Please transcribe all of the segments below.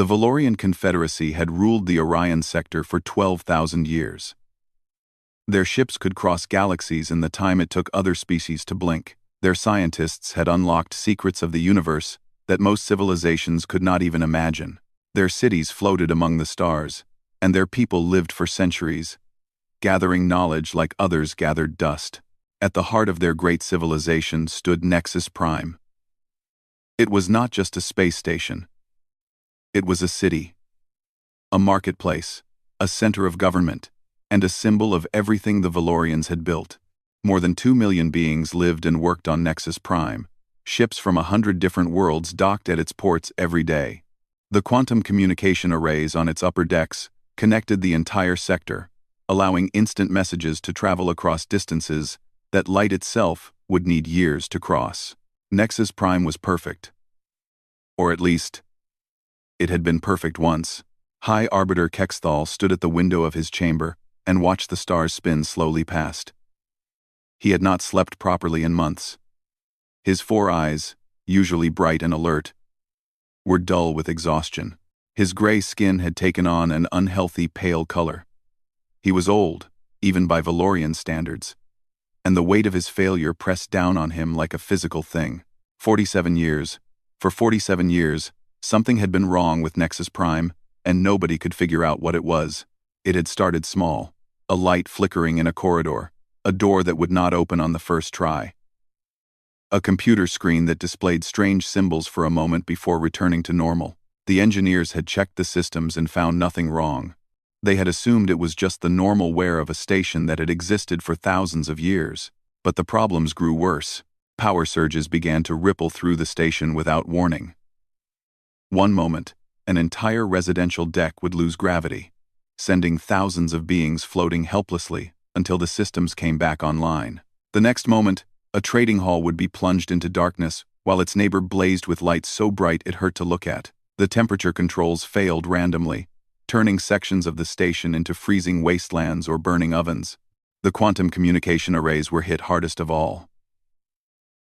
The Valorian Confederacy had ruled the Orion sector for 12,000 years. Their ships could cross galaxies in the time it took other species to blink. Their scientists had unlocked secrets of the universe that most civilizations could not even imagine. Their cities floated among the stars, and their people lived for centuries, gathering knowledge like others gathered dust. At the heart of their great civilization stood Nexus Prime. It was not just a space station. It was a city, a marketplace, a center of government, and a symbol of everything the Valorians had built. More than 2 million beings lived and worked on Nexus Prime. Ships from 100 different worlds docked at its ports every day. The quantum communication arrays on its upper decks connected the entire sector, allowing instant messages to travel across distances that light itself would need years to cross. Nexus Prime was perfect. Or at least, it had been perfect once. High Arbiter Kexthal stood at the window of his chamber and watched the stars spin slowly past. He had not slept properly in months. His 4 eyes, usually bright and alert, were dull with exhaustion. His gray skin had taken on an unhealthy pale color. He was old, even by Valorian standards, and the weight of his failure pressed down on him like a physical thing. 47 years. For 47 years, something had been wrong with Nexus Prime, and nobody could figure out what it was. It had started small, a light flickering in a corridor, a door that would not open on the first try, a computer screen that displayed strange symbols for a moment before returning to normal. The engineers had checked the systems and found nothing wrong. They had assumed it was just the normal wear of a station that had existed for thousands of years. But the problems grew worse. Power surges began to ripple through the station without warning. One moment, an entire residential deck would lose gravity, sending thousands of beings floating helplessly until the systems came back online. The next moment, a trading hall would be plunged into darkness while its neighbor blazed with light so bright it hurt to look at. The temperature controls failed randomly, turning sections of the station into freezing wastelands or burning ovens. The quantum communication arrays were hit hardest of all.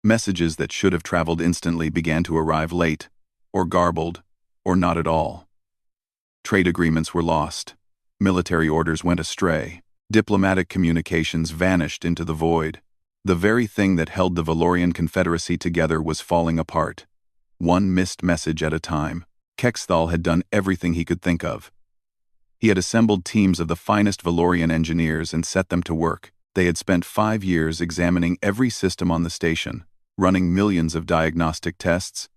Messages that should have traveled instantly began to arrive late, or garbled, or not at all. Trade agreements were lost. Military orders went astray. Diplomatic communications vanished into the void. The very thing that held the Valorian Confederacy together was falling apart. One missed message at a time. Kexthal had done everything he could think of. He had assembled teams of the finest Valorian engineers and set them to work. They had spent 5 years examining every system on the station, running millions of diagnostic tests,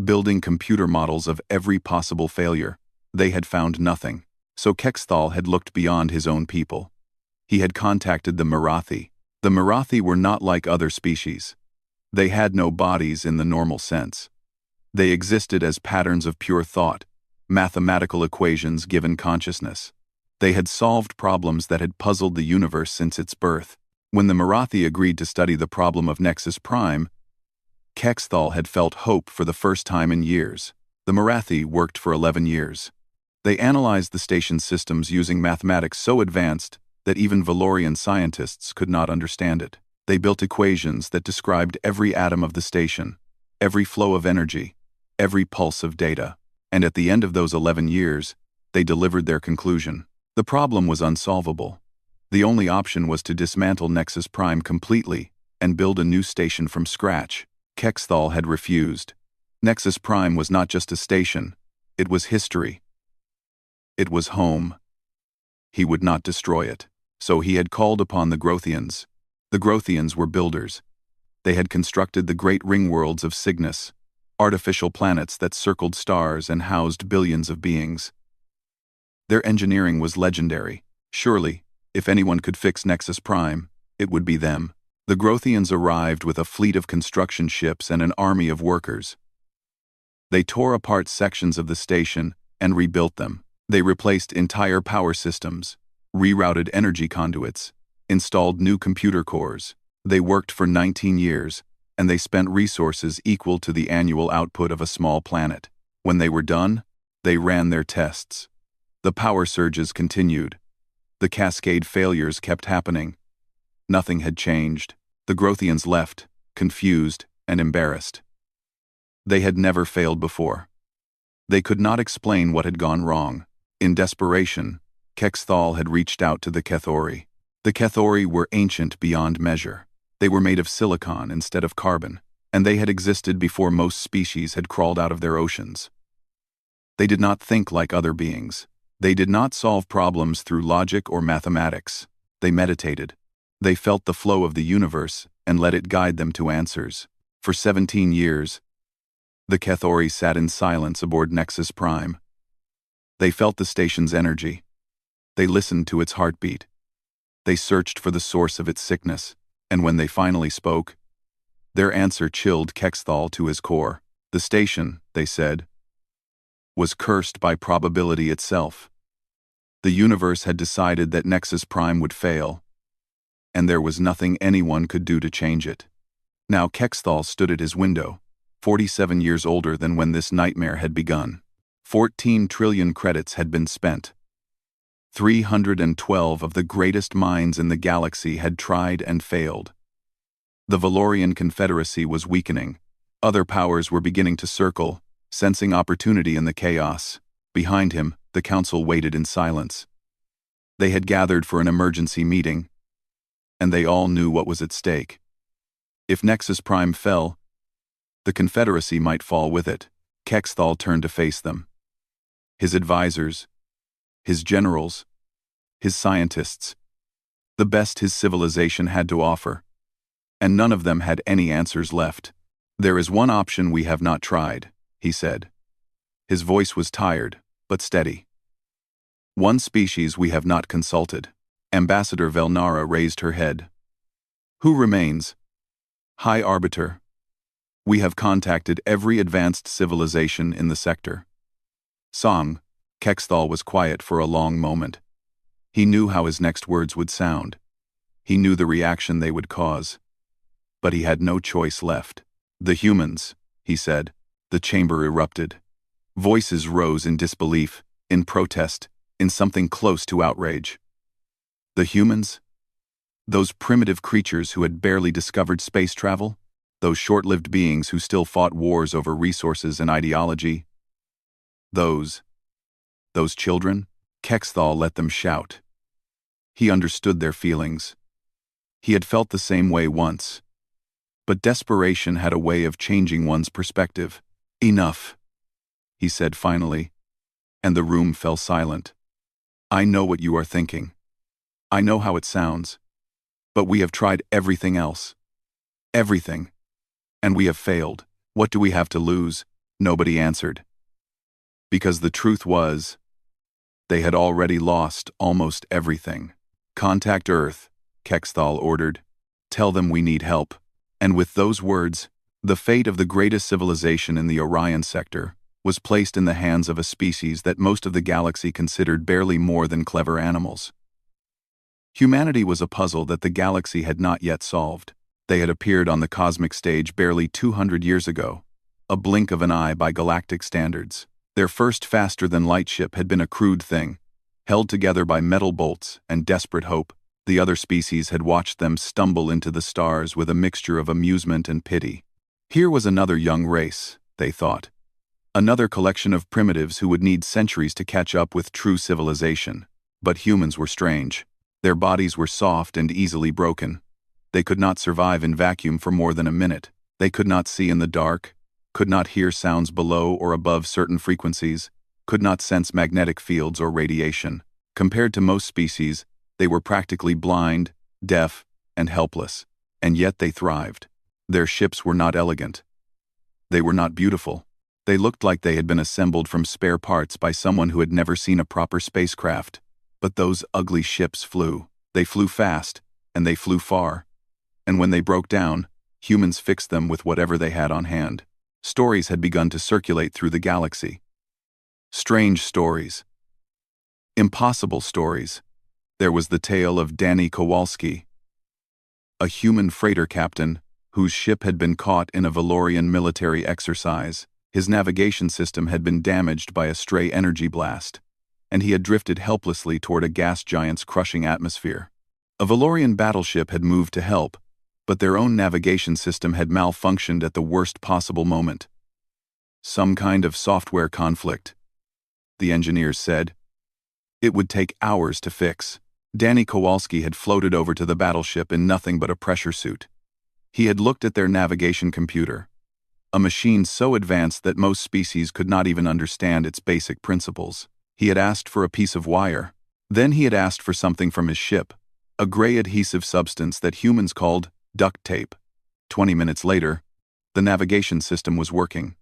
building computer models of every possible failure. They had found nothing. So Kexthal had looked beyond his own people. He had contacted the Marathi. The Marathi were not like other species. They had no bodies in the normal sense. They existed as patterns of pure thought, mathematical equations given consciousness. They had solved problems that had puzzled the universe since its birth. When the Marathi agreed to study the problem of Nexus Prime, Kexthal had felt hope for the first time in years. The Marathi worked for 11 years. They analyzed the station's systems using mathematics so advanced that even Valorian scientists could not understand it. They built equations that described every atom of the station, every flow of energy, every pulse of data. And at the end of those 11 years, they delivered their conclusion. The problem was unsolvable. The only option was to dismantle Nexus Prime completely and build a new station from scratch. Kexthal had refused. Nexus Prime was not just a station, it was history. It was home. He would not destroy it. So he had called upon the Grothians. The Grothians were builders. They had constructed the great ring worlds of Cygnus, artificial planets that circled stars and housed billions of beings. Their engineering was legendary. Surely, if anyone could fix Nexus Prime, it would be them. The Grothians arrived with a fleet of construction ships and an army of workers. They tore apart sections of the station and rebuilt them. They replaced entire power systems, rerouted energy conduits, installed new computer cores. They worked for 19 years, and they spent resources equal to the annual output of a small planet. When they were done, they ran their tests. The power surges continued. The cascade failures kept happening. Nothing had changed. The Grothians left, confused and embarrassed. They had never failed before. They could not explain what had gone wrong. In desperation, Kexthal had reached out to the Kethori. The Kethori were ancient beyond measure. They were made of silicon instead of carbon, and they had existed before most species had crawled out of their oceans. They did not think like other beings. They did not solve problems through logic or mathematics. They meditated. They felt the flow of the universe and let it guide them to answers. For 17 years, the Kethori sat in silence aboard Nexus Prime. They felt the station's energy. They listened to its heartbeat. They searched for the source of its sickness, and when they finally spoke, their answer chilled Kexthal to his core. The station, they said, was cursed by probability itself. The universe had decided that Nexus Prime would fail, and there was nothing anyone could do to change it. Now Kexthal stood at his window, 47 years older than when this nightmare had begun. 14 trillion credits had been spent. 312 of the greatest minds in the galaxy had tried and failed. The Valorian Confederacy was weakening. Other powers were beginning to circle, sensing opportunity in the chaos. Behind him, the council waited in silence. They had gathered for an emergency meeting, and they all knew what was at stake. If Nexus Prime fell, the Confederacy might fall with it. Kexthal turned to face them. His advisors, his generals, his scientists, the best his civilization had to offer, and none of them had any answers left. "There is one option we have not tried," he said. His voice was tired, but steady. "One species we have not consulted." Ambassador Velnara raised her head. "Who remains?" "High Arbiter. We have contacted every advanced civilization in the sector." Song. Kexthal was quiet for a long moment. He knew how his next words would sound. He knew the reaction they would cause. But he had no choice left. "The humans," he said. The chamber erupted. Voices rose in disbelief, in protest, in something close to outrage. The humans? Those primitive creatures who had barely discovered space travel? Those short-lived beings who still fought wars over resources and ideology? Those children? Kexthal let them shout. He understood their feelings. He had felt the same way once. But desperation had a way of changing one's perspective. "Enough," he said finally, and the room fell silent. "I know what you are thinking. I know how it sounds. But we have tried everything else. Everything. And we have failed. What do we have to lose?" Nobody answered. Because the truth was, they had already lost almost everything. "Contact Earth," Kexthal ordered. "Tell them we need help." And with those words, the fate of the greatest civilization in the Orion sector was placed in the hands of a species that most of the galaxy considered barely more than clever animals. Humanity was a puzzle that the galaxy had not yet solved. They had appeared on the cosmic stage barely 200 years ago, a blink of an eye by galactic standards. Their first faster-than-light ship had been a crude thing, held together by metal bolts and desperate hope. The other species had watched them stumble into the stars with a mixture of amusement and pity. Here was another young race, they thought. Another collection of primitives who would need centuries to catch up with true civilization. But humans were strange. Their bodies were soft and easily broken. They could not survive in vacuum for more than a minute. They could not see in the dark, could not hear sounds below or above certain frequencies, could not sense magnetic fields or radiation. Compared to most species, they were practically blind, deaf, and helpless, and yet they thrived. Their ships were not elegant. They were not beautiful. They looked like they had been assembled from spare parts by someone who had never seen a proper spacecraft. But those ugly ships flew. They flew fast, and they flew far. And when they broke down, humans fixed them with whatever they had on hand. Stories had begun to circulate through the galaxy. Strange stories. Impossible stories. There was the tale of Danny Kowalski, a human freighter captain whose ship had been caught in a Valorian military exercise. His navigation system had been damaged by a stray energy blast, and he had drifted helplessly toward a gas giant's crushing atmosphere. A Valorian battleship had moved to help, but their own navigation system had malfunctioned at the worst possible moment. Some kind of software conflict, the engineers said. It would take hours to fix. Danny Kowalski had floated over to the battleship in nothing but a pressure suit. He had looked at their navigation computer, a machine so advanced that most species could not even understand its basic principles. He had asked for a piece of wire. Then he had asked for something from his ship, a gray adhesive substance that humans called duct tape. 20 minutes later, the navigation system was working.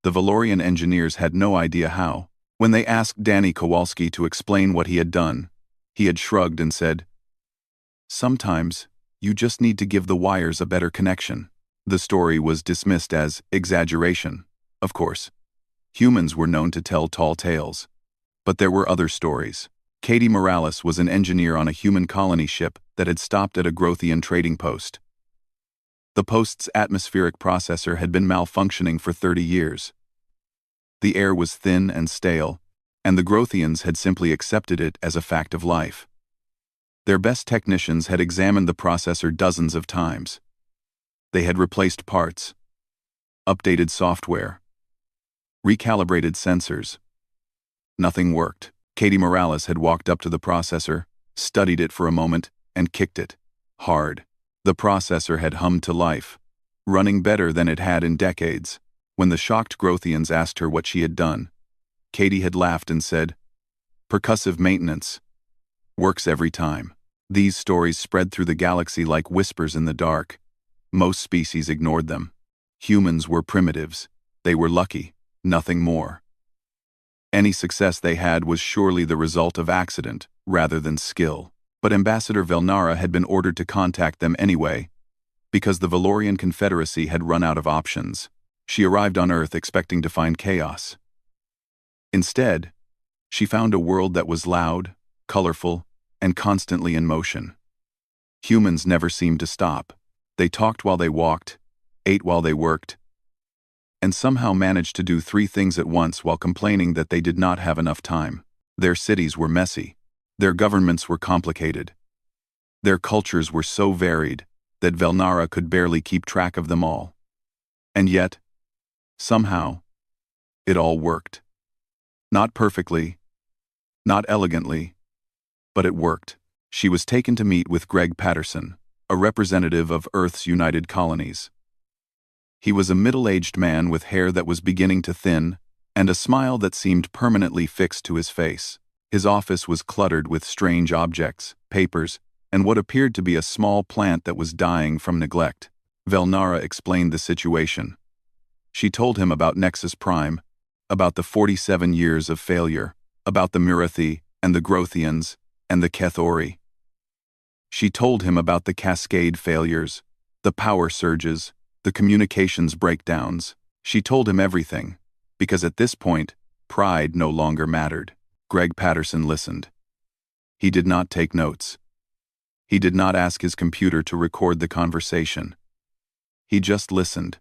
The Valorian engineers had no idea how. When they asked Danny Kowalski to explain what he had done, he had shrugged and said, "Sometimes, you just need to give the wires a better connection." The story was dismissed as exaggeration. Of course, humans were known to tell tall tales. But there were other stories. Katie Morales was an engineer on a human colony ship that had stopped at a Grothian trading post. The post's atmospheric processor had been malfunctioning for 30 years. The air was thin and stale, and the Grothians had simply accepted it as a fact of life. Their best technicians had examined the processor dozens of times. They had replaced parts, updated software, recalibrated sensors. Nothing worked. Katie Morales had walked up to the processor, studied it for a moment, and kicked it hard. The processor had hummed to life, running better than it had in decades. When the shocked Grothians asked her what she had done, Katie had laughed and said, "Percussive maintenance. Works every time." These stories spread through the galaxy like whispers in the dark. Most species ignored them. Humans were primitives. They were lucky, nothing more. Any success they had was surely the result of accident, rather than skill. But Ambassador Velnara had been ordered to contact them anyway, because the Valorian Confederacy had run out of options. She arrived on Earth expecting to find chaos. Instead, she found a world that was loud, colorful, and constantly in motion. Humans never seemed to stop. They talked while they walked, ate while they worked, and somehow managed to do 3 things at once while complaining that they did not have enough time. Their cities were messy. Their governments were complicated. Their cultures were so varied that Velnara could barely keep track of them all. And yet, somehow, it all worked. Not perfectly, not elegantly, but it worked. She was taken to meet with Greg Patterson, a representative of Earth's United Colonies. He was a middle-aged man with hair that was beginning to thin and a smile that seemed permanently fixed to his face. His office was cluttered with strange objects, papers, and what appeared to be a small plant that was dying from neglect. Velnara explained the situation. She told him about Nexus Prime, about the 47 years of failure, about the Murathi and the Grothians and the Kethori. She told him about the cascade failures, the power surges, the communications breakdowns. She told him everything, because at this point, pride no longer mattered. Greg Patterson listened. He did not take notes. He did not ask his computer to record the conversation. He just listened,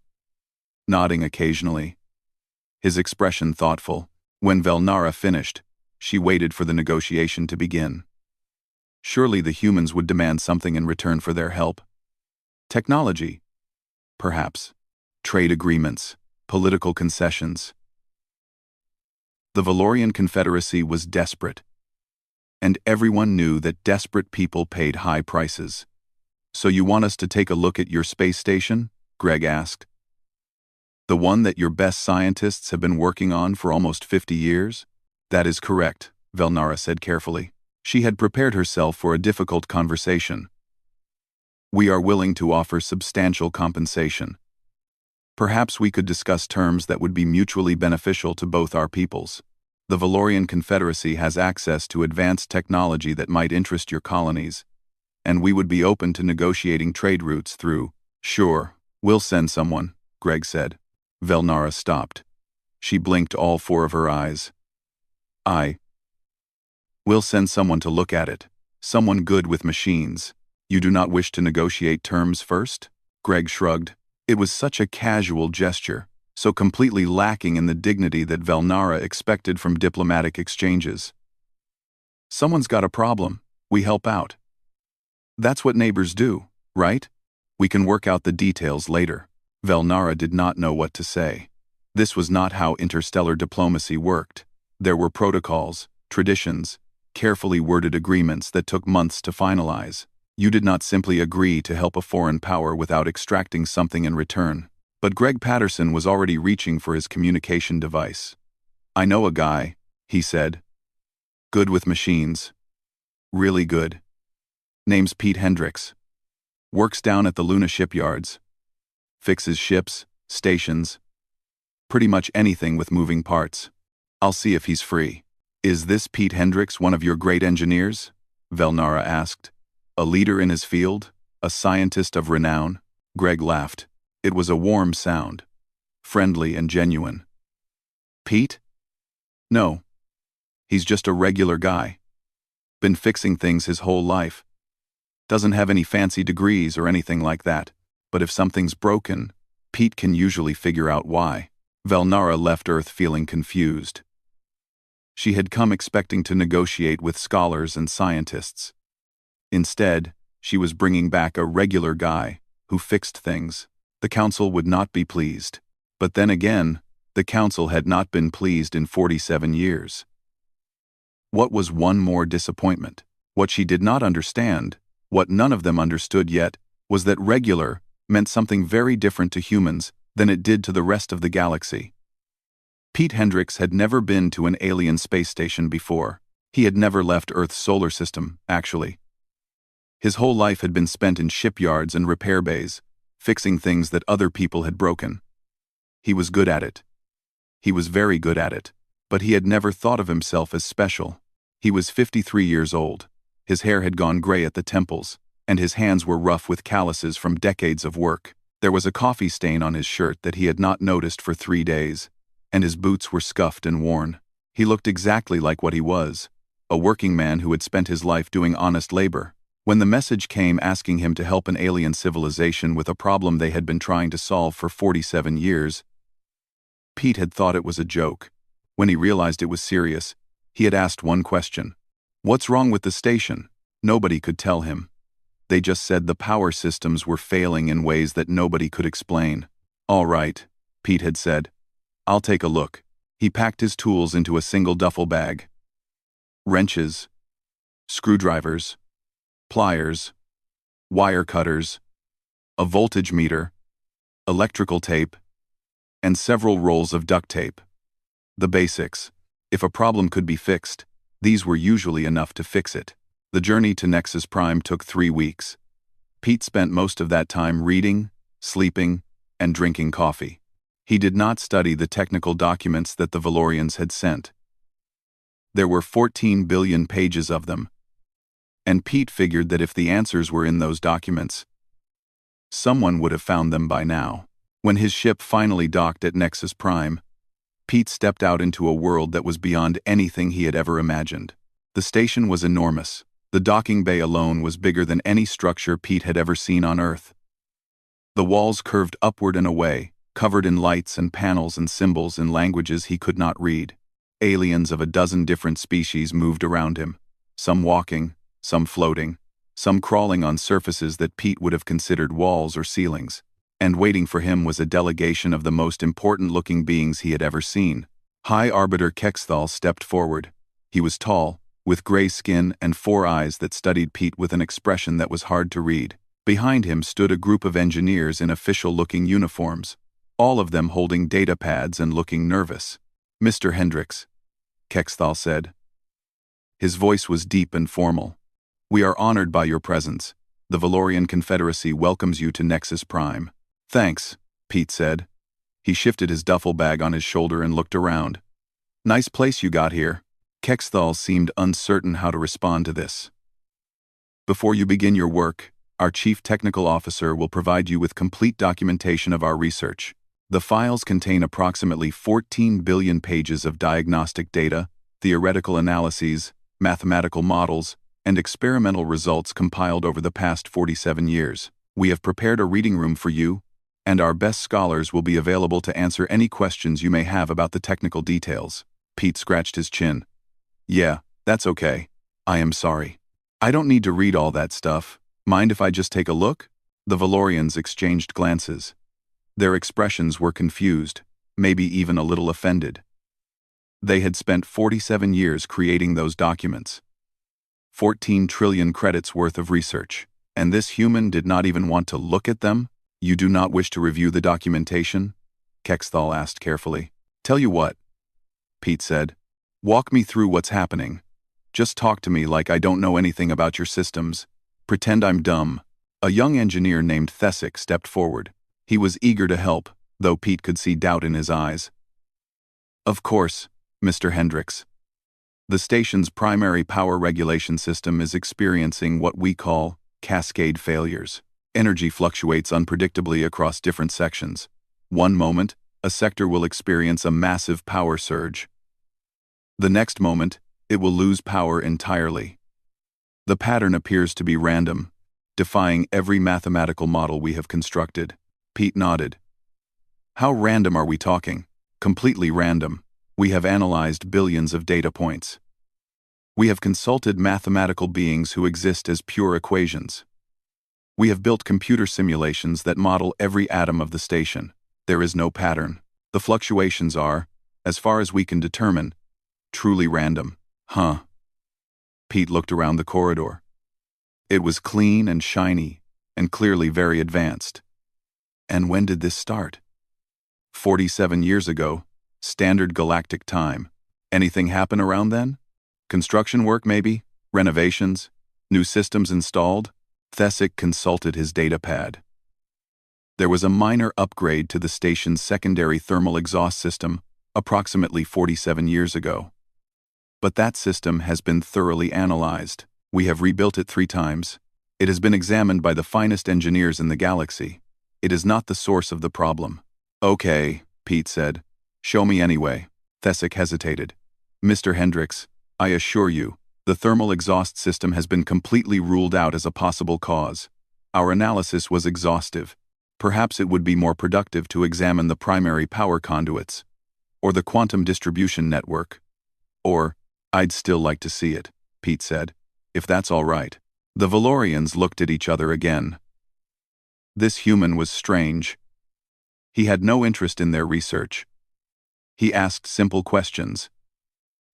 nodding occasionally, his expression thoughtful. When Velnara finished, she waited for the negotiation to begin. Surely the humans would demand something in return for their help. Technology, perhaps. Trade agreements, political concessions. The Valorian Confederacy was desperate, and everyone knew that desperate people paid high prices. "So you want us to take a look at your space station?" Greg asked. "The one that your best scientists have been working on for almost 50 years? "That is correct," Velnara said carefully. She had prepared herself for a difficult conversation. "We are willing to offer substantial compensation. Perhaps we could discuss terms that would be mutually beneficial to both our peoples. The Valorian Confederacy has access to advanced technology that might interest your colonies, and we would be open to negotiating trade routes through." "Sure, we'll send someone," Greg said. Velnara stopped. She blinked all 4 of her eyes. "We'll send someone to look at it. Someone good with machines. You do not wish to negotiate terms first?" Greg shrugged. It was such a casual gesture, so completely lacking in the dignity that Velnara expected from diplomatic exchanges. "Someone's got a problem. We help out. That's what neighbors do, right? We can work out the details later." Velnara did not know what to say. This was not how interstellar diplomacy worked. There were protocols, traditions, carefully worded agreements that took months to finalize. You did not simply agree to help a foreign power without extracting something in return. But Greg Patterson was already reaching for his communication device. "I know a guy," he said. "Good with machines. Really good. Name's Pete Hendricks. Works down at the Luna shipyards. Fixes ships, stations, pretty much anything with moving parts. I'll see if he's free." "Is this Pete Hendricks one of your great engineers?" Velnara asked. "A leader in his field? A scientist of renown?" Greg laughed. It was a warm sound, friendly and genuine. "Pete? No. He's just a regular guy. Been fixing things his whole life. Doesn't have any fancy degrees or anything like that, but if something's broken, Pete can usually figure out why." Velnara left Earth feeling confused. She had come expecting to negotiate with scholars and scientists. Instead, she was bringing back a regular guy who fixed things. The council would not be pleased. But then again, the council had not been pleased in 47 years. What was one more disappointment? What she did not understand, what none of them understood yet, was that regular meant something very different to humans than it did to the rest of the galaxy. Pete Hendricks had never been to an alien space station before. He had never left Earth's solar system, actually. His whole life had been spent in shipyards and repair bays, fixing things that other people had broken. He was good at it. He was very good at it, but he had never thought of himself as special. He was 53 years old. His hair had gone gray at the temples, and his hands were rough with calluses from decades of work. There was a coffee stain on his shirt that he had not noticed for 3 days, and his boots were scuffed and worn. He looked exactly like what he was, a working man who had spent his life doing honest labor. When the message came asking him to help an alien civilization with a problem they had been trying to solve for 47 years, Pete had thought it was a joke. When he realized it was serious, he had asked one question. "What's wrong with the station?" Nobody could tell him. They just said the power systems were failing in ways that nobody could explain. "All right," Pete had said. "I'll take a look." He packed his tools into a single duffel bag. Wrenches, screwdrivers, pliers, wire cutters, a voltage meter, electrical tape, and several rolls of duct tape. The basics. If a problem could be fixed, these were usually enough to fix it. The journey to Nexus Prime took 3 weeks. Pete spent most of that time reading, sleeping, and drinking coffee. He did not study the technical documents that the Valorians had sent. There were 14 billion pages of them, and Pete figured that if the answers were in those documents, someone would have found them by now. When his ship finally docked at Nexus Prime, Pete stepped out into a world that was beyond anything he had ever imagined. The station was enormous. The docking bay alone was bigger than any structure Pete had ever seen on Earth. The walls curved upward and away, covered in lights and panels and symbols in languages he could not read. Aliens of a dozen different species moved around him, some walking, some floating, some crawling on surfaces that Pete would have considered walls or ceilings. And waiting for him was a delegation of the most important-looking beings he had ever seen. High Arbiter Kexthal stepped forward. He was tall, with gray skin and 4 eyes that studied Pete with an expression that was hard to read. Behind him stood a group of engineers in official-looking uniforms, all of them holding data pads and looking nervous. "Mr. Hendricks," Kexthal said. His voice was deep and formal. "We are honored by your presence. The Valorian Confederacy welcomes you to Nexus Prime." "Thanks," Pete said. He shifted his duffel bag on his shoulder and looked around. "Nice place you got here." Kexthal seemed uncertain how to respond to this. "Before you begin your work, our Chief Technical Officer will provide you with complete documentation of our research. The files contain approximately 14 billion pages of diagnostic data, theoretical analyses, mathematical models, and experimental results compiled over the past 47 years. We have prepared a reading room for you, and our best scholars will be available to answer any questions you may have about the technical details." Pete scratched his chin. "Yeah, that's okay. I am sorry. I don't need to read all that stuff. Mind if I just take a look?" The Valorians exchanged glances. Their expressions were confused, maybe even a little offended. They had spent 47 years creating those documents. 14 trillion credits worth of research. And this human did not even want to look at them? You do not wish to review the documentation? Kexthal asked carefully. Tell you what, Pete said. Walk me through what's happening. Just talk to me like I don't know anything about your systems. Pretend I'm dumb. A young engineer named Thesic stepped forward. He was eager to help, though Pete could see doubt in his eyes. Of course, Mr. Hendricks. The station's primary power regulation system is experiencing what we call cascade failures. Energy fluctuates unpredictably across different sections. One moment, a sector will experience a massive power surge. The next moment, it will lose power entirely. The pattern appears to be random, defying every mathematical model we have constructed. Pete nodded. How random are we talking? Completely random. We have analyzed billions of data points. We have consulted mathematical beings who exist as pure equations. We have built computer simulations that model every atom of the station. There is no pattern. The fluctuations are, as far as we can determine, truly random. Huh? Pete looked around the corridor. It was clean and shiny, and clearly very advanced. And when did this start? 47 years ago, standard galactic time. Anything happen around then? Construction work maybe? Renovations? New systems installed? Thesic consulted his datapad. There was a minor upgrade to the station's secondary thermal exhaust system approximately 47 years ago. But that system has been thoroughly analyzed. We have rebuilt it 3 times. It has been examined by the finest engineers in the galaxy. It is not the source of the problem. Okay, Pete said. Show me anyway. Thesic hesitated. Mr. Hendricks, I assure you, the thermal exhaust system has been completely ruled out as a possible cause. Our analysis was exhaustive. Perhaps it would be more productive to examine the primary power conduits, or the quantum distribution network. Or, I'd still like to see it, Pete said, if that's all right. The Valorians looked at each other again. This human was strange. He had no interest in their research. He asked simple questions.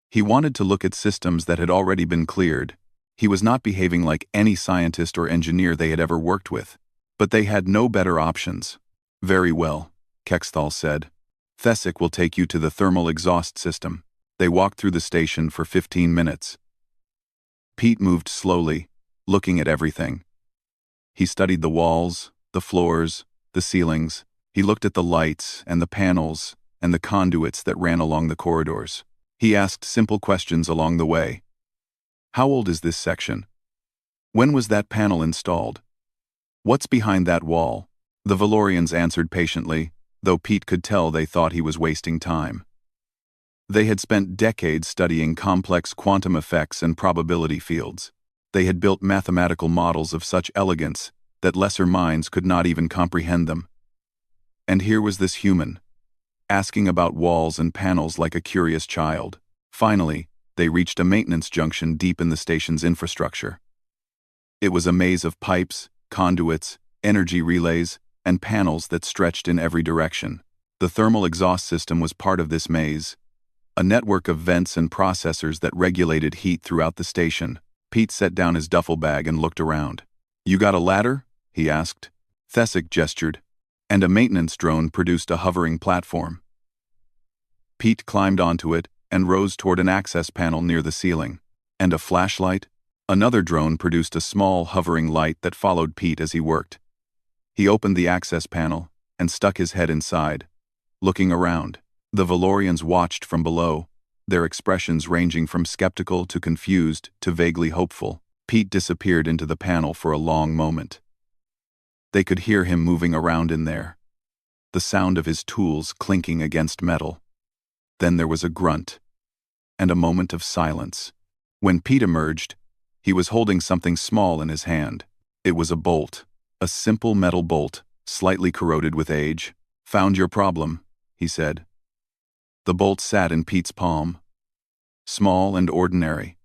He wanted to look at systems that had already been cleared. He was not behaving like any scientist or engineer they had ever worked with. But they had no better options. Very well, Kexthal said. Thesic will take you to the thermal exhaust system. They walked through the station for 15 minutes. Pete moved slowly, looking at everything. He studied the walls, the floors, the ceilings. He looked at the lights and the panels and the conduits that ran along the corridors. He asked simple questions along the way. How old is this section? When was that panel installed? What's behind that wall? The Valorians answered patiently, though Pete could tell they thought he was wasting time. They had spent decades studying complex quantum effects and probability fields. They had built mathematical models of such elegance that lesser minds could not even comprehend them. And here was this human, asking about walls and panels like a curious child. Finally, they reached a maintenance junction deep in the station's infrastructure. It was a maze of pipes, conduits, energy relays, and panels that stretched in every direction. The thermal exhaust system was part of this maze, a network of vents and processors that regulated heat throughout the station. Pete set down his duffel bag and looked around. You got a ladder? He asked. Thesic gestured, and a maintenance drone produced a hovering platform. Pete climbed onto it and rose toward an access panel near the ceiling. And a flashlight? Another drone produced a small hovering light that followed Pete as he worked. He opened the access panel and stuck his head inside, looking around. The Valorians watched from below, their expressions ranging from skeptical to confused to vaguely hopeful. Pete disappeared into the panel for a long moment. They could hear him moving around in there, the sound of his tools clinking against metal. Then there was a grunt, and a moment of silence. When Pete emerged, he was holding something small in his hand. It was a bolt, a simple metal bolt, slightly corroded with age. Found your problem, he said. The bolt sat in Pete's palm, small and ordinary.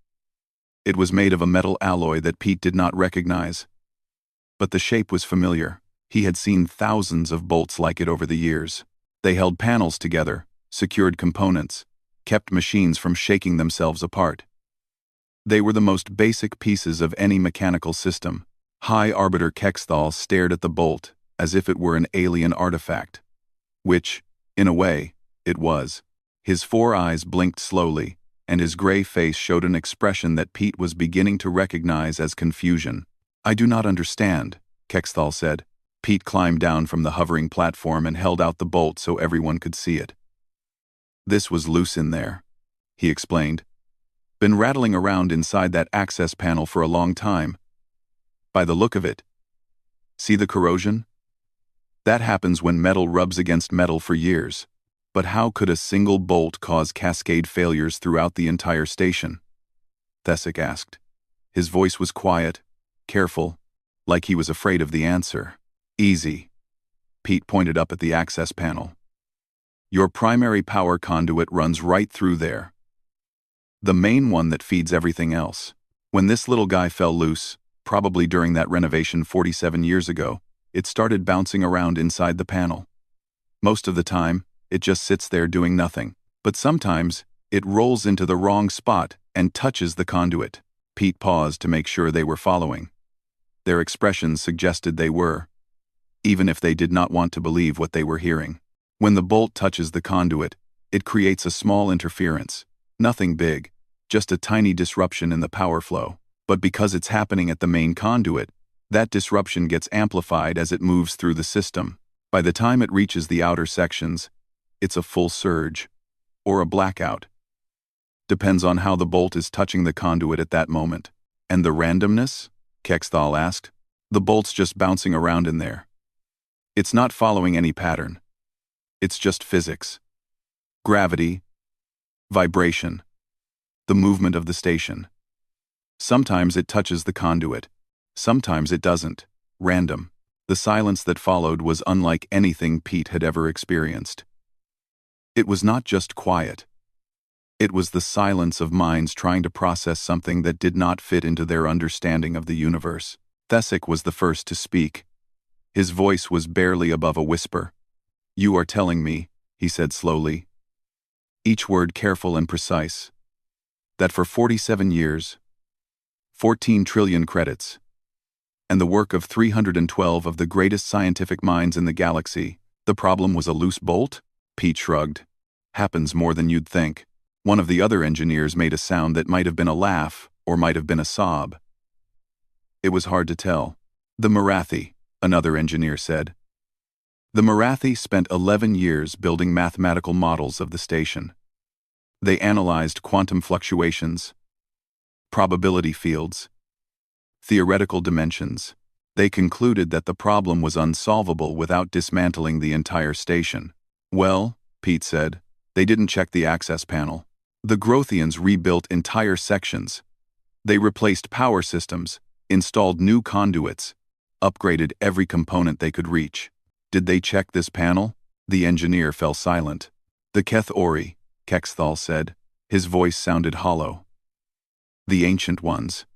It was made of a metal alloy that Pete did not recognize. But the shape was familiar. He had seen thousands of bolts like it over the years. They held panels together, secured components, kept machines from shaking themselves apart. They were the most basic pieces of any mechanical system. High Arbiter Kexthal stared at the bolt as if it were an alien artifact. Which, in a way, it was. His 4 eyes blinked slowly, and his gray face showed an expression that Pete was beginning to recognize as confusion. "I do not understand," Kexthal said. Pete climbed down from the hovering platform and held out the bolt so everyone could see it. "This was loose in there," he explained. "Been rattling around inside that access panel for a long time. By the look of it. See the corrosion? That happens when metal rubs against metal for years. But how could a single bolt cause cascade failures throughout the entire station?" Thesic asked. His voice was quiet, careful, like he was afraid of the answer. "Easy." Pete pointed up at the access panel. "Your primary power conduit runs right through there. The main one that feeds everything else. When this little guy fell loose, probably during that renovation 47 years ago, it started bouncing around inside the panel. Most of the time, it just sits there doing nothing. But sometimes, it rolls into the wrong spot and touches the conduit." Pete paused to make sure they were following. Their expressions suggested they were, even if they did not want to believe what they were hearing. "When the bolt touches the conduit, it creates a small interference. Nothing big, just a tiny disruption in the power flow. But because it's happening at the main conduit, that disruption gets amplified as it moves through the system. By the time it reaches the outer sections, it's a full surge, or a blackout. Depends on how the bolt is touching the conduit at that moment." "And the randomness?" Kexthal asked. "The bolt's just bouncing around in there. It's not following any pattern. It's just physics. Gravity, vibration, the movement of the station. Sometimes it touches the conduit, sometimes it doesn't. Random." The silence that followed was unlike anything Pete had ever experienced. It was not just quiet. It was the silence of minds trying to process something that did not fit into their understanding of the universe. Thesic was the first to speak. His voice was barely above a whisper. "You are telling me," he said slowly, each word careful and precise, "that for 47 years, 14 trillion credits, and the work of 312 of the greatest scientific minds in the galaxy, the problem was a loose bolt?" Pete shrugged. "Happens more than you'd think." One of the other engineers made a sound that might have been a laugh or might have been a sob. It was hard to tell. "The Marathi," another engineer said. "The Marathi spent 11 years building mathematical models of the station. They analyzed quantum fluctuations, probability fields, theoretical dimensions. They concluded that the problem was unsolvable without dismantling the entire station." "Well," Pete said, "they didn't check the access panel. The Grothians rebuilt entire sections. They replaced power systems, installed new conduits, upgraded every component they could reach. Did they check this panel?" The engineer fell silent. "The Keth Ori," Kexthal said. His voice sounded hollow. "The ancient ones.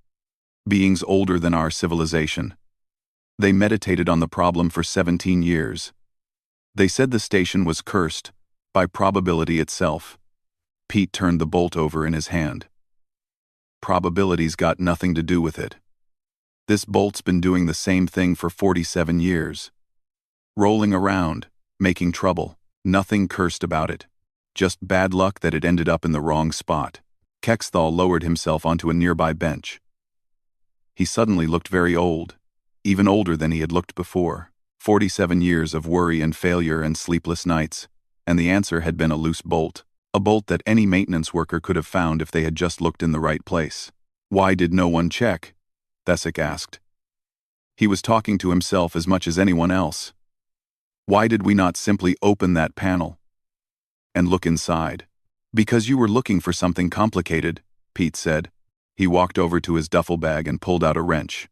Beings older than our civilization. They meditated on the problem for 17 years. They said the station was cursed by probability itself." Pete turned the bolt over in his hand. "Probability's got nothing to do with it. This bolt's been doing the same thing for 47 years. Rolling around, making trouble. Nothing cursed about it. Just bad luck that it ended up in the wrong spot." Kexthal lowered himself onto a nearby bench. He suddenly looked very old, even older than he had looked before. 47 years of worry and failure and sleepless nights, and the answer had been a loose bolt. A bolt that any maintenance worker could have found if they had just looked in the right place. "Why did no one check?" Thesic asked. He was talking to himself as much as anyone else. "Why did we not simply open that panel and look inside?" "Because you were looking for something complicated," Pete said. He walked over to his duffel bag and pulled out a wrench.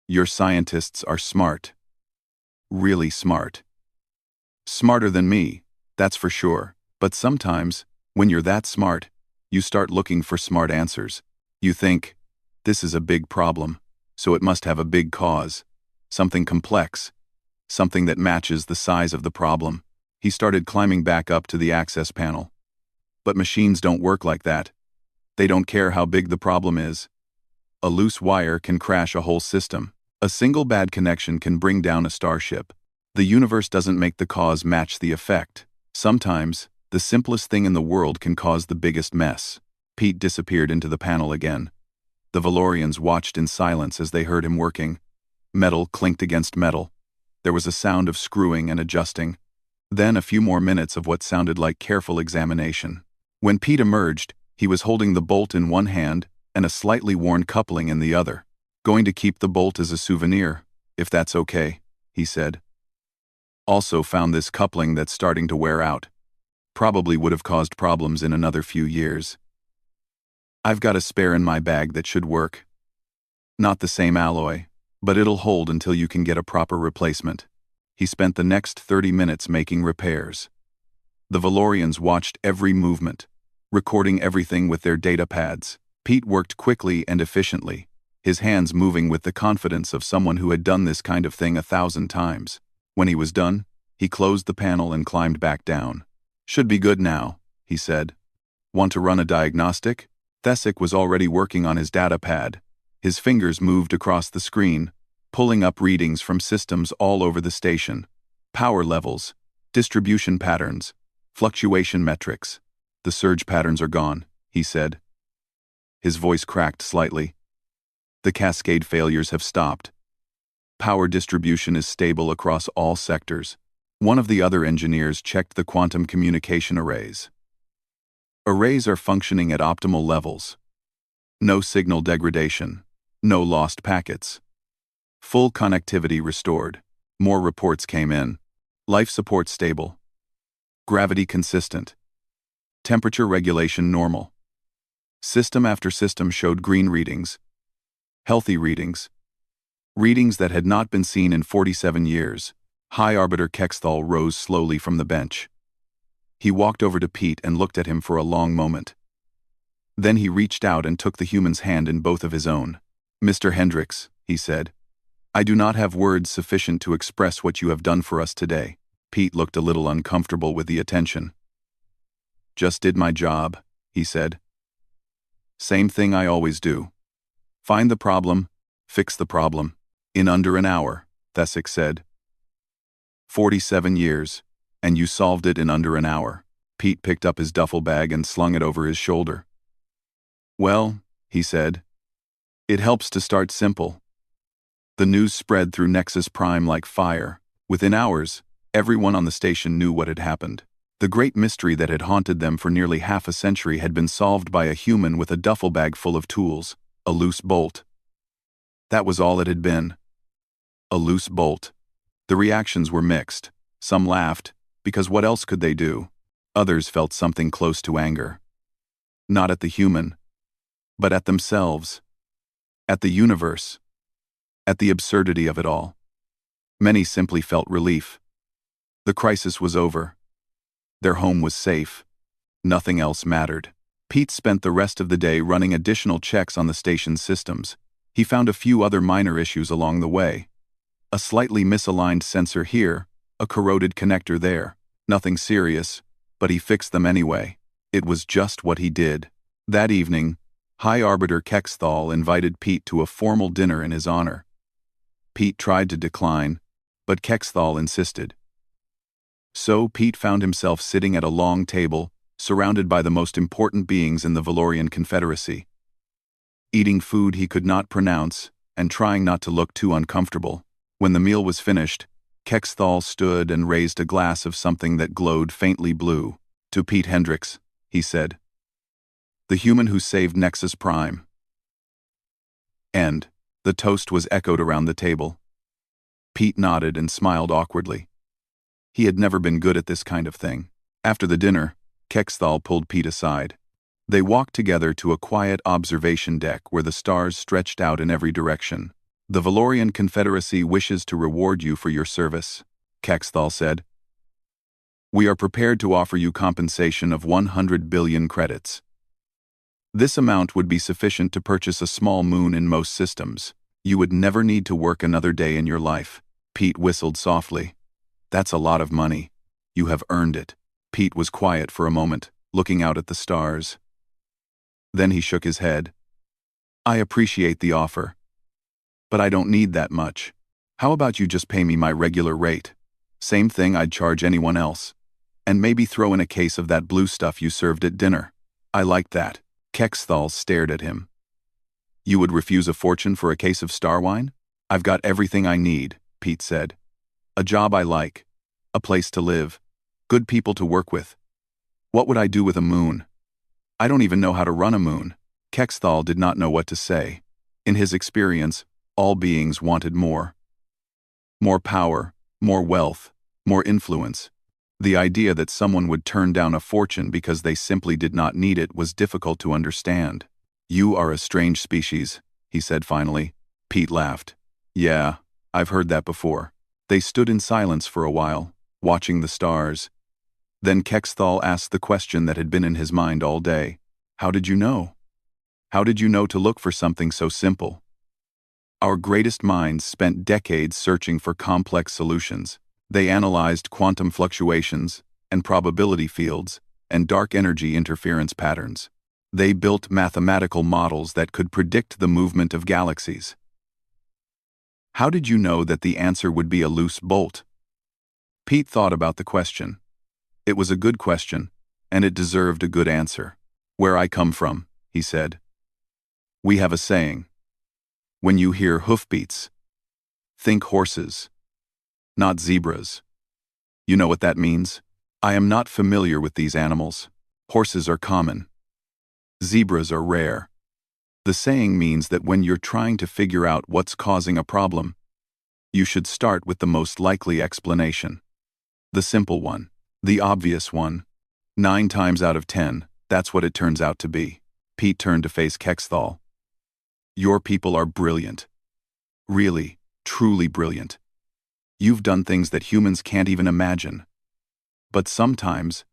"Your scientists are smart. Really smart. Smarter than me, that's for sure. But sometimes, when you're that smart, you start looking for smart answers. You think, this is a big problem, so it must have a big cause. Something complex. Something that matches the size of the problem. He started climbing back up to the access panel. But machines don't work like that. They don't care how big the problem is. A loose wire can crash a whole system. A single bad connection can bring down a starship. The universe doesn't make the cause match the effect. Sometimes, the simplest thing in the world can cause the biggest mess. Pete disappeared into the panel again. The Valorians watched in silence as they heard him working. Metal clinked against metal. There was a sound of screwing and adjusting. Then a few more minutes of what sounded like careful examination. When Pete emerged, he was holding the bolt in one hand and a slightly worn coupling in the other. "Going to keep the bolt as a souvenir, if that's okay," he said. "Also found this coupling that's starting to wear out. Probably would have caused problems in another few years. I've got a spare in my bag that should work. Not the same alloy, but it'll hold until you can get a proper replacement." He spent the next 30 minutes making repairs. The Valorians watched every movement, recording everything with their data pads. Pete worked quickly and efficiently, his hands moving with the confidence of someone who had done this kind of thing 1,000 times. When he was done, he closed the panel and climbed back down. "Should be good now," he said. "Want to run a diagnostic?" Thesic was already working on his data pad. His fingers moved across the screen, pulling up readings from systems all over the station. Power levels, distribution patterns, fluctuation metrics. "The surge patterns are gone," he said. His voice cracked slightly. "The cascade failures have stopped. Power distribution is stable across all sectors." One of the other engineers checked the quantum communication arrays. Arrays are functioning at optimal levels. No signal degradation. No lost packets. Full connectivity restored. More reports came in. Life support stable. Gravity consistent. Temperature regulation normal. System after system showed green readings. Healthy readings. Readings that had not been seen in 47 years. High Arbiter Kexthal rose slowly from the bench. He walked over to Pete and looked at him for a long moment. Then he reached out and took the human's hand in both of his own. "Mr. Hendricks," he said, "I do not have words sufficient to express what you have done for us today." Pete looked a little uncomfortable with the attention. "Just did my job," he said. "Same thing I always do. Find the problem, fix the problem. In under an hour," Thesic said. 47 years, and you solved it in under an hour." Pete picked up his duffel bag and slung it over his shoulder. "Well," he said, "it helps to start simple." The news spread through Nexus Prime like fire. Within hours, everyone on the station knew what had happened. The great mystery that had haunted them for nearly half a century had been solved by a human with a duffel bag full of tools, a loose bolt. That was all it had been. A loose bolt. The reactions were mixed. Some laughed, because what else could they do? Others felt something close to anger. Not at the human, but at themselves. At the universe. At the absurdity of it all. Many simply felt relief. The crisis was over. Their home was safe. Nothing else mattered. Pete spent the rest of the day running additional checks on the station's systems. He found a few other minor issues along the way. A slightly misaligned sensor here, a corroded connector there. Nothing serious, but he fixed them anyway. It was just what he did. That evening, High Arbiter Kexthal invited Pete to a formal dinner in his honor. Pete tried to decline, but Kexthal insisted. So Pete found himself sitting at a long table, surrounded by the most important beings in the Valorian Confederacy. Eating food he could not pronounce, and trying not to look too uncomfortable. When the meal was finished, Kexthal stood and raised a glass of something that glowed faintly blue. "To Pete Hendricks," he said. "The human who saved Nexus Prime." And the toast was echoed around the table. Pete nodded and smiled awkwardly. He had never been good at this kind of thing. After the dinner, Kexthal pulled Pete aside. They walked together to a quiet observation deck where the stars stretched out in every direction. "The Valorian Confederacy wishes to reward you for your service," Kexthal said. "We are prepared to offer you compensation of 100 billion credits. This amount would be sufficient to purchase a small moon in most systems. You would never need to work another day in your life." Pete whistled softly. "That's a lot of money. You have earned it. Pete was quiet for a moment, looking out at the stars. Then he shook his head. I appreciate the offer, but I don't need that much. How about you just pay me my regular rate? Same thing I'd charge anyone else. And maybe throw in a case of that blue stuff you served at dinner. I like that. Kexthal stared at him. You would refuse a fortune for a case of star wine? I've got everything I need, Pete said. A job I like. A place to live. Good people to work with. What would I do with a moon? I don't even know how to run a moon. Kexthal did not know what to say. In his experience, all beings wanted more. More power, more wealth, more influence. The idea that someone would turn down a fortune because they simply did not need it was difficult to understand. You are a strange species, he said finally. Pete laughed. Yeah, I've heard that before. They stood in silence for a while, watching the stars. Then Kexthal asked the question that had been in his mind all day. How did you know? How did you know to look for something so simple? Our greatest minds spent decades searching for complex solutions. They analyzed quantum fluctuations, and probability fields, and dark energy interference patterns. They built mathematical models that could predict the movement of galaxies. How did you know that the answer would be a loose bolt? Pete thought about the question. It was a good question, and it deserved a good answer. Where I come from, he said. We have a saying. When you hear hoofbeats, think horses, not zebras. You know what that means? I am not familiar with these animals. Horses are common. Zebras are rare. The saying means that when you're trying to figure out what's causing a problem, you should start with the most likely explanation. The simple one. The obvious one. 9 times out of 10, that's what it turns out to be. Pete turned to face Kexthal. Your people are brilliant. Really, truly brilliant. You've done things that humans can't even imagine. But sometimes,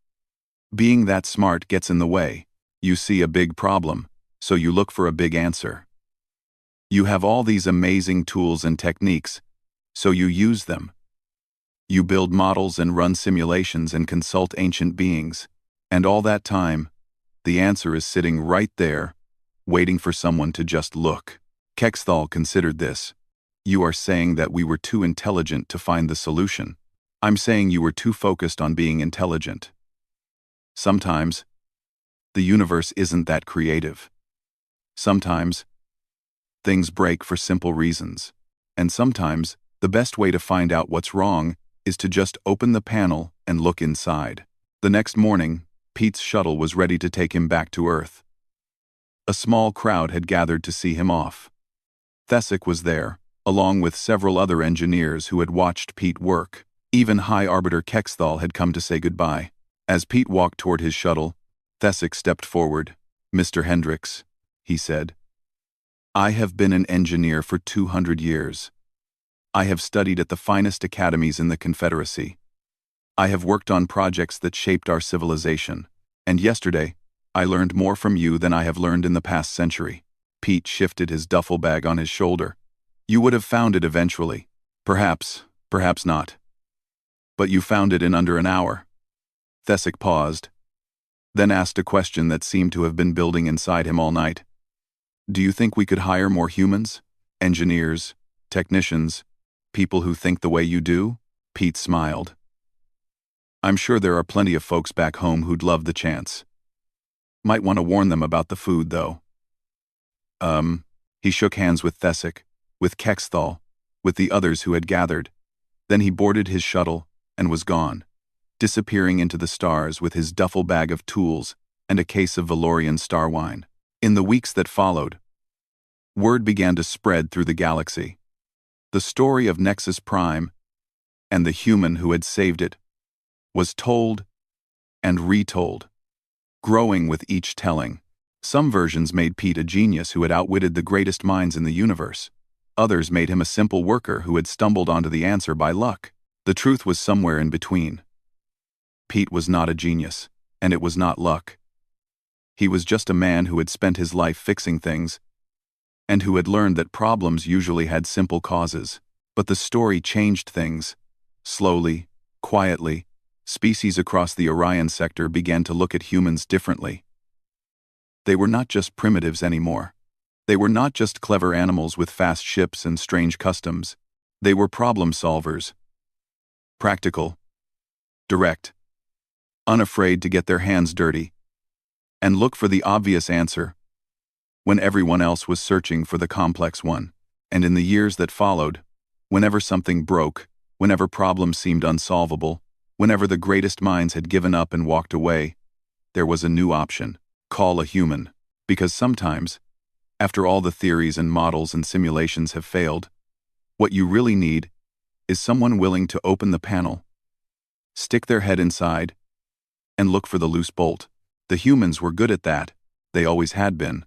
being that smart gets in the way. You see a big problem, so you look for a big answer. You have all these amazing tools and techniques, so you use them. You build models and run simulations and consult ancient beings. And all that time, the answer is sitting right there, waiting for someone to just look. Kexthal considered this. You are saying that we were too intelligent to find the solution. I'm saying you were too focused on being intelligent. Sometimes, the universe isn't that creative. Sometimes, things break for simple reasons. And sometimes, the best way to find out what's wrong is to just open the panel and look inside. The next morning, Pete's shuttle was ready to take him back to Earth. A small crowd had gathered to see him off. Thesic was there, along with several other engineers who had watched Pete work. Even High Arbiter Kexthal had come to say goodbye. As Pete walked toward his shuttle, Thesic stepped forward. Mr. Hendricks, he said. I have been an engineer for 200 years. I have studied at the finest academies in the Confederacy. I have worked on projects that shaped our civilization. And yesterday, I learned more from you than I have learned in the past century. Pete shifted his duffel bag on his shoulder. You would have found it eventually. Perhaps, perhaps not. But you found it in under an hour. Thesic paused, then asked a question that seemed to have been building inside him all night. Do you think we could hire more humans? Engineers, technicians, people who think the way you do? Pete smiled. I'm sure there are plenty of folks back home who'd love the chance. Might want to warn them about the food, though. He shook hands with Thesic, with Kexthal, with the others who had gathered. Then he boarded his shuttle and was gone, disappearing into the stars with his duffel bag of tools and a case of Valorian star wine. In the weeks that followed, word began to spread through the galaxy. The story of Nexus Prime and the human who had saved it was told and retold, growing with each telling. Some versions made Pete a genius who had outwitted the greatest minds in the universe. Others made him a simple worker who had stumbled onto the answer by luck. The truth was somewhere in between. Pete was not a genius, and it was not luck. He was just a man who had spent his life fixing things, and who had learned that problems usually had simple causes. But the story changed things, slowly, quietly, species across the Orion sector began to look at humans differently. They were not just primitives anymore. They were not just clever animals with fast ships and strange customs. They were problem solvers. Practical, direct, unafraid to get their hands dirty, and look for the obvious answer when everyone else was searching for the complex one. And in the years that followed, whenever something broke, whenever problems seemed unsolvable, whenever the greatest minds had given up and walked away, there was a new option: call a human. Because sometimes, after all the theories and models and simulations have failed, what you really need is someone willing to open the panel, stick their head inside, and look for the loose bolt. The humans were good at that. They always had been.